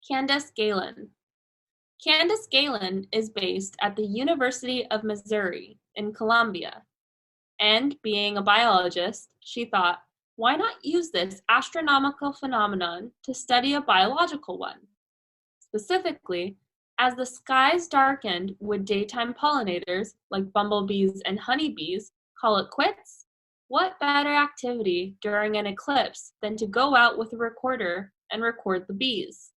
Candace Galen. Candace Galen is based at the University of Missouri in Columbia, and being a biologist, she thought, why not use this astronomical phenomenon to study a biological one? Specifically, as the skies darkened, would daytime pollinators, like bumblebees and honeybees, call it quits? What better activity during an eclipse than to go out with a recorder and record the bees?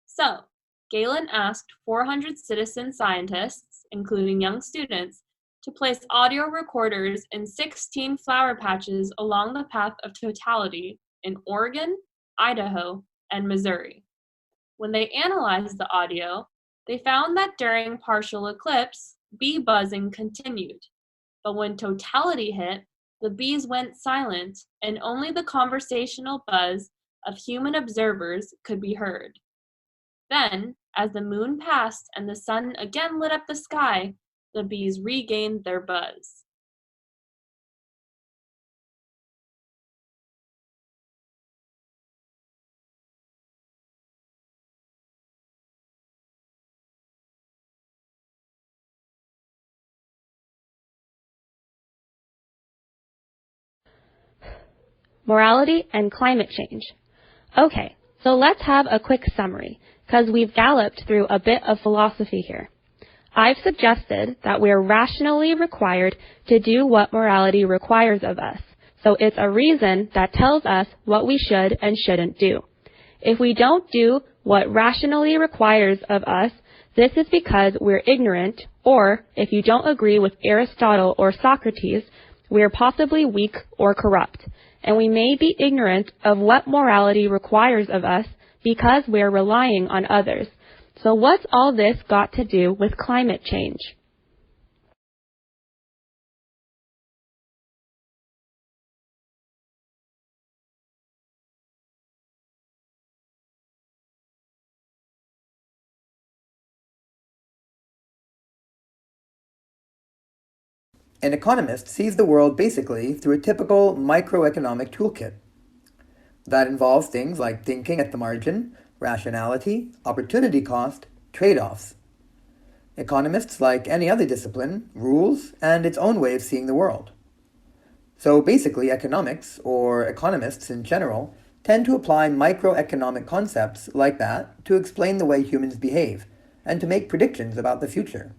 So, Galen asked 400 citizen scientists, including young students, to place audio recorders in 16 flower patches along the path of totality in Oregon, Idaho, and Missouri. When they analyzed the audio, they found that during partial eclipse, bee buzzing continued. But when totality hit, the bees went silent and only the conversational buzz of human observers could be heard. Then, as the moon passed and the sun again lit up the sky, the bees regained their buzz. Morality and climate change. Okay, so let's have a quick summary, because we've galloped through a bit of philosophy here. I've suggested that we're rationally required to do what morality requires of us, so it's a reason that tells us what we should and shouldn't do. If we don't do what rationally requires of us, this is because we're ignorant, or, if you don't agree with Aristotle or Socrates, we're possibly weak or corrupt, and we may be ignorant of what morality requires of us because we're relying on others. So what's all this got to do with climate change? An economist sees the world basically through a typical microeconomic toolkit. That involves things like thinking at the margin, rationality, opportunity cost, trade-offs. Economists, like any other discipline, rules and its own way of seeing the world. So basically, economics, or economists in general, tend to apply microeconomic concepts like that to explain the way humans behave and to make predictions about the future.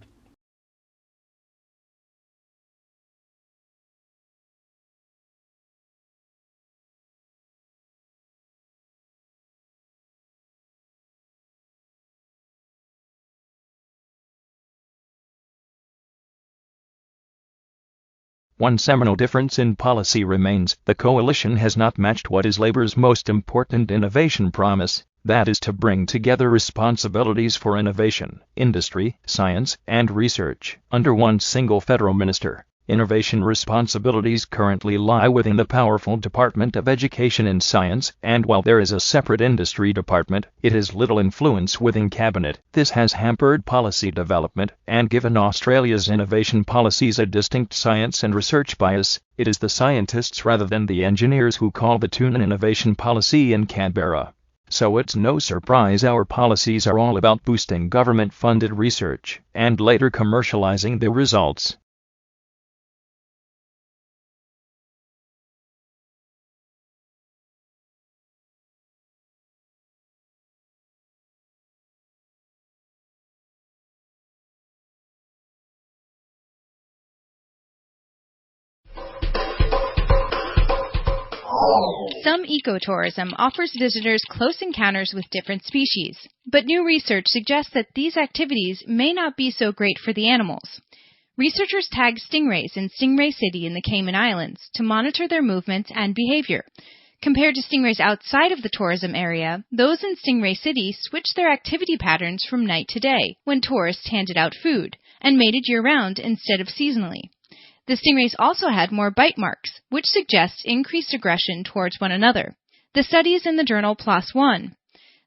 One seminal difference in policy remains: the coalition has not matched what is Labor's most important innovation promise, that is to bring together responsibilities for innovation, industry, science, and research under one single federal minister. Innovation responsibilities currently lie within the powerful Department of Education and Science, and while there is a separate industry department, it has little influence within cabinet. This has hampered policy development and given Australia's innovation policies a distinct science and research bias. It is the scientists rather than the engineers who call the tune in innovation policy in Canberra. So it's no surprise our policies are all about boosting government-funded research and later commercializing the results. Some ecotourism offers visitors close encounters with different species, but new research suggests that these activities may not be so great for the animals. Researchers tagged stingrays in Stingray City in the Cayman Islands to monitor their movements and behavior. Compared to stingrays outside of the tourism area, those in Stingray City switched their activity patterns from night to day when tourists handed out food, and mated year-round instead of seasonally. The stingrays also had more bite marks, which suggests increased aggression towards one another. The study is in the journal PLOS ONE.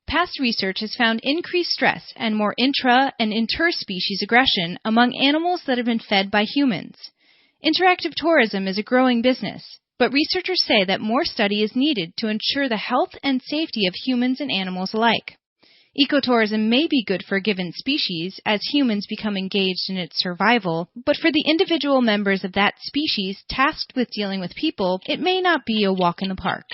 Past research has found increased stress and more intra- and interspecies aggression among animals that have been fed by humans. Interactive tourism is a growing business, but researchers say that more study is needed to ensure the health and safety of humans and animals alike. Ecotourism may be good for a given species as humans become engaged in its survival, but for the individual members of that species tasked with dealing with people, it may not be a walk in the park.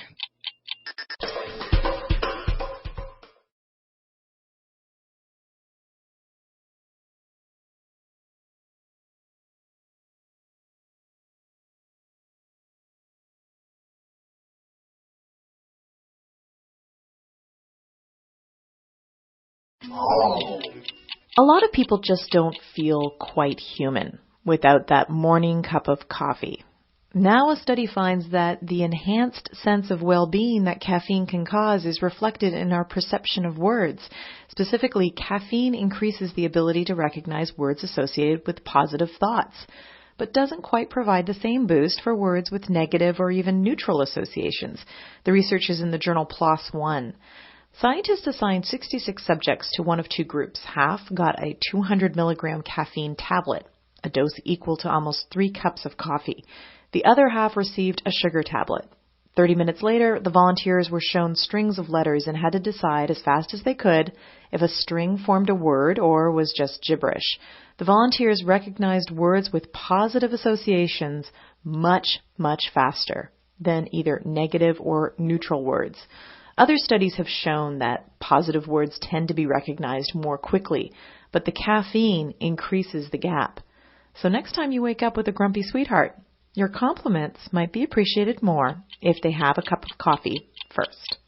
A lot of people just don't feel quite human without that morning cup of coffee. Now a study finds that the enhanced sense of well-being that caffeine can cause is reflected in our perception of words. Specifically, caffeine increases the ability to recognize words associated with positive thoughts, but doesn't quite provide the same boost for words with negative or even neutral associations. The research is in the journal PLOS One. Scientists assigned 66 subjects to one of two groups. Half got a 200 milligram caffeine tablet, a dose equal to almost 3 cups of coffee. The other half received a sugar tablet. 30 minutes later, the volunteers were shown strings of letters and had to decide as fast as they could if a string formed a word or was just gibberish. The volunteers recognized words with positive associations much, much faster than either negative or neutral words. Other studies have shown that positive words tend to be recognized more quickly, but the caffeine increases the gap. So next time you wake up with a grumpy sweetheart, your compliments might be appreciated more if they have a cup of coffee first.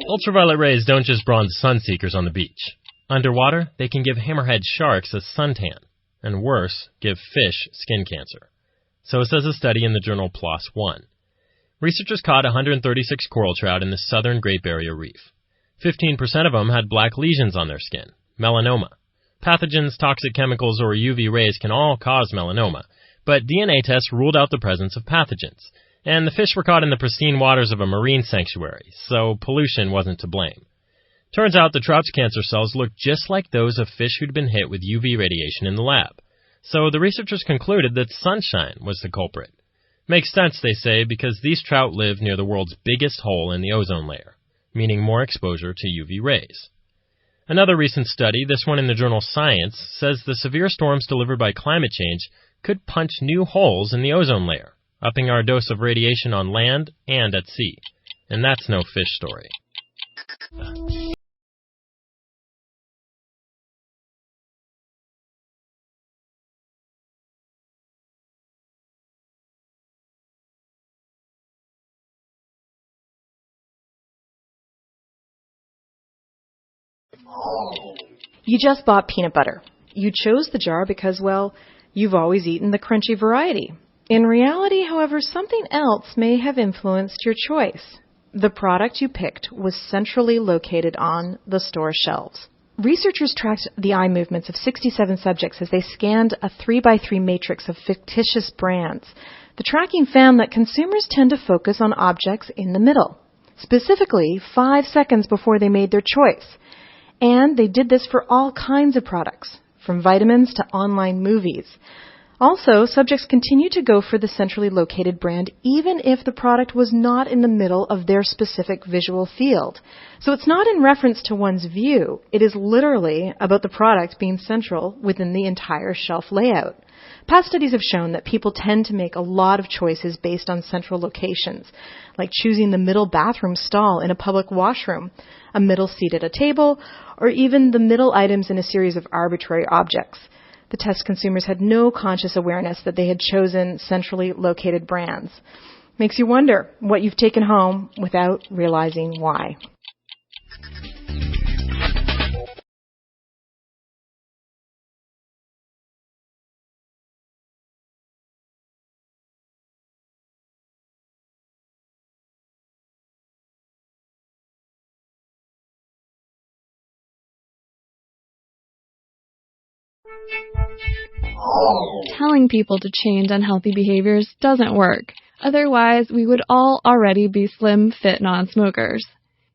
Ultraviolet rays don't just bronze sun seekers on the beach. Underwater, they can give hammerhead sharks a suntan, and worse, give fish skin cancer. So says a study in the journal PLOS One. Researchers caught 136 coral trout in the southern Great Barrier Reef. 15% of them had black lesions on their skin, melanoma. Pathogens, toxic chemicals, or UV rays can all cause melanoma, but DNA tests ruled out the presence of pathogens. And the fish were caught in the pristine waters of a marine sanctuary, so pollution wasn't to blame. Turns out the trout's cancer cells looked just like those of fish who'd been hit with UV radiation in the lab. So the researchers concluded that sunshine was the culprit. Makes sense, they say, because these trout live near the world's biggest hole in the ozone layer, meaning more exposure to UV rays. Another recent study, this one in the journal Science, says the severe storms delivered by climate change could punch new holes in the ozone layer, upping our dose of radiation on land and at sea. And that's no fish story. You just bought peanut butter. You chose the jar because, well, you've always eaten the crunchy variety. In reality, however, something else may have influenced your choice. The product you picked was centrally located on the store shelves. Researchers tracked the eye movements of 67 subjects as they scanned a 3x3 matrix of fictitious brands. The tracking found that consumers tend to focus on objects in the middle, specifically 5 seconds before they made their choice. And they did this for all kinds of products, from vitamins to online movies. Also, subjects continued to go for the centrally located brand even if the product was not in the middle of their specific visual field. So it's not in reference to one's view. It is literally about the product being central within the entire shelf layout. Past studies have shown that people tend to make a lot of choices based on central locations, like choosing the middle bathroom stall in a public washroom, a middle seat at a table, or even the middle items in a series of arbitrary objects. The test consumers had no conscious awareness that they had chosen centrally located brands. Makes you wonder what you've taken home without realizing why. Telling people to change unhealthy behaviors doesn't work. Otherwise, we would all already be slim, fit non-smokers.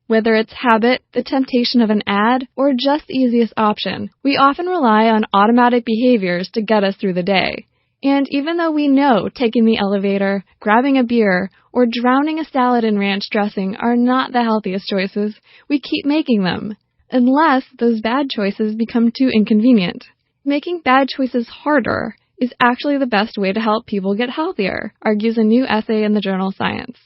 Whether it's habit, the temptation of an ad, or just the easiest option, we often rely on automatic behaviors to get us through the day. And even though we know taking the elevator, grabbing a beer, or drowning a salad in ranch dressing are not the healthiest choices, we keep making them, unless those bad choices become too inconvenient. Making bad choices harder is actually the best way to help people get healthier, argues a new essay in the journal Science.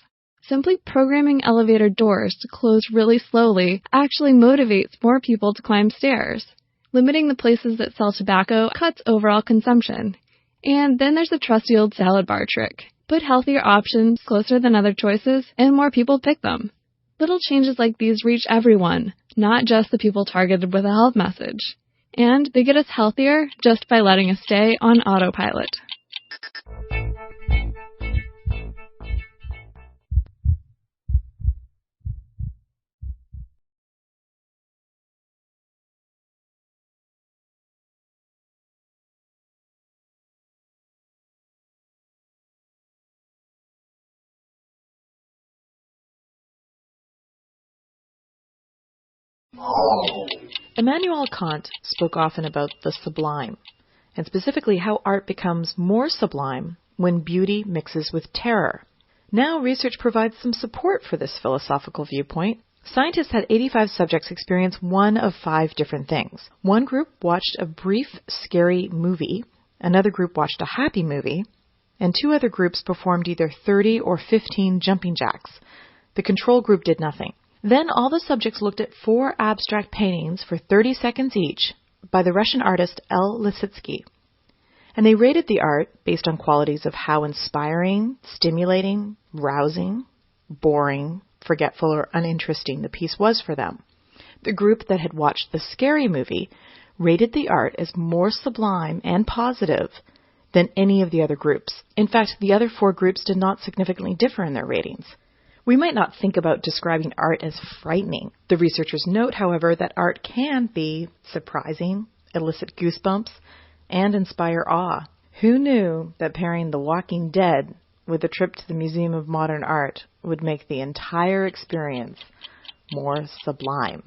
Simply programming elevator doors to close really slowly actually motivates more people to climb stairs. Limiting the places that sell tobacco cuts overall consumption. And then there's the trusty old salad bar trick. Put healthier options closer than other choices, and more people pick them. Little changes like these reach everyone, not just the people targeted with a health message. And they get us healthier just by letting us stay on autopilot. Immanuel Kant spoke often about the sublime, and specifically how art becomes more sublime when beauty mixes with terror. Now research provides some support for this philosophical viewpoint. Scientists had 85 subjects experience one of 5 different things. One group watched a brief, scary movie, another group watched a happy movie, and 2 other groups performed either 30 or 15 jumping jacks. The control group did nothing. Then all the subjects looked at 4 abstract paintings for 30 seconds each by the Russian artist L. Lisitsky. And they rated the art based on qualities of how inspiring, stimulating, rousing, boring, forgetful, or uninteresting the piece was for them. The group that had watched the scary movie rated the art as more sublime and positive than any of the other groups. In fact, the other 4 groups did not significantly differ in their ratings. We might not think about describing art as frightening. The researchers note, however, that art can be surprising, elicit goosebumps, and inspire awe. Who knew that pairing The Walking Dead with a trip to the Museum of Modern Art would make the entire experience more sublime?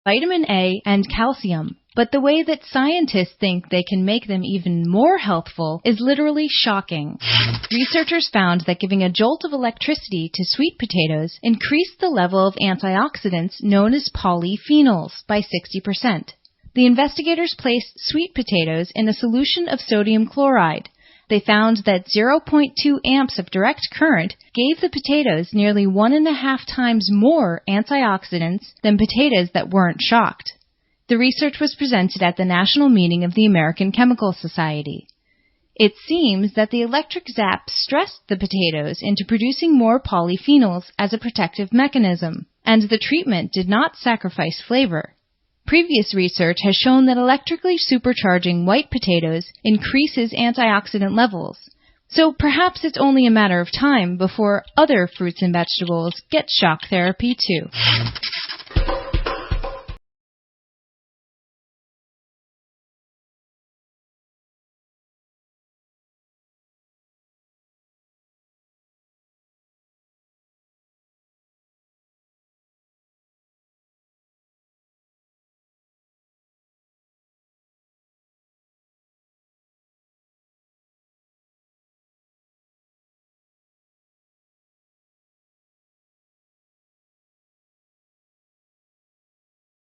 Vitamin A and calcium, but the way that scientists think they can make them even more healthful is literally shocking. Researchers found that giving a jolt of electricity to sweet potatoes increased the level of antioxidants known as polyphenols by 60%. The investigators placed sweet potatoes in a solution of sodium chloride. They found that 0.2 amps of direct current gave the potatoes nearly 1.5 times more antioxidants than potatoes that weren't shocked. The research was presented at the National Meeting of the American Chemical Society. It seems that the electric zap stressed the potatoes into producing more polyphenols as a protective mechanism, and the treatment did not sacrifice flavor. Previous research has shown that electrically supercharging white potatoes increases antioxidant levels, so perhaps it's only a matter of time before other fruits and vegetables get shock therapy too.